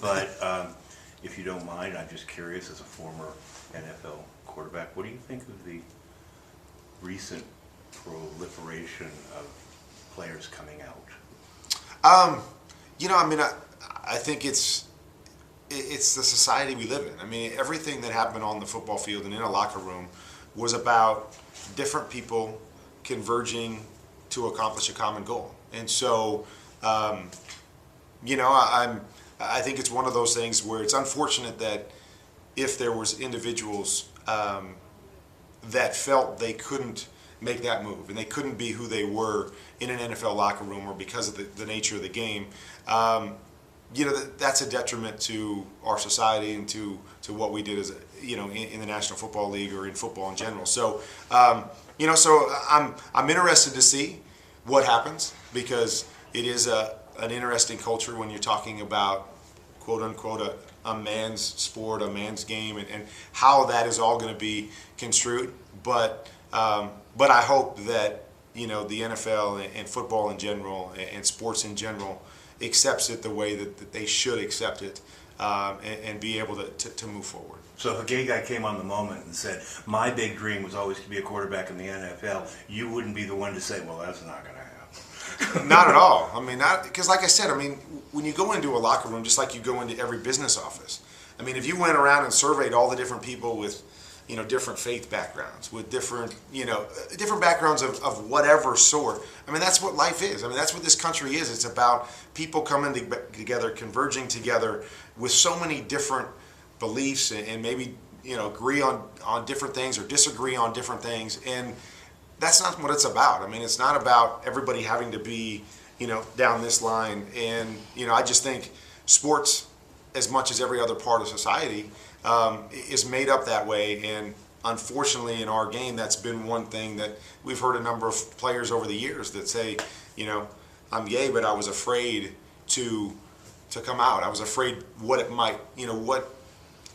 But if you don't mind, I'm just curious, as a former NFL quarterback, what do you think of the recent proliferation of players coming out? I think it's the society we live in. I mean, everything that happened on the football field and in a locker room was about different people converging to accomplish a common goal. And so, I think it's one of those things where it's unfortunate that if there was individuals that felt they couldn't make that move and they couldn't be who they were in an NFL locker room or because of the nature of the game, that's a detriment to our society and to what we did as in the National Football League or in football in general. So I'm interested to see what happens, because it is an interesting culture when you're talking about quote unquote a man's sport, a man's game, and how that is all going to be construed. But I hope that the NFL and football in general and sports in general accepts it the way that they should accept it, and be able to move forward. So if a gay guy came on the moment and said, my big dream was always to be a quarterback in the NFL, you wouldn't be the one to say, well, that's not going to happen. Not at all. I mean, because like I said, when you go into a locker room, just like you go into every business office, if you went around and surveyed all the different people with different faith backgrounds, with different backgrounds of whatever sort. That's what life is. That's what this country is. It's about people coming together, converging together with so many different beliefs and maybe, agree on different things or disagree on different things. And that's not what it's about. It's not about everybody having to be, down this line. And, I just think sports, as much as every other part of society, is made up that way. And unfortunately in our game, that's been one thing that we've heard a number of players over the years that say, I'm gay, but I was afraid to come out. I was afraid what it might, what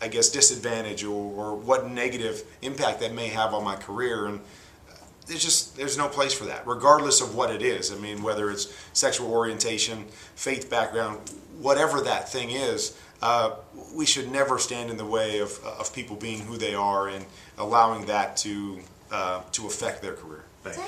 I guess disadvantage or what negative impact that may have on my career. And there's no place for that, regardless of what it is. Whether it's sexual orientation, faith background, whatever that thing is, we should never stand in the way of people being who they are and allowing that to affect their career. Thank you.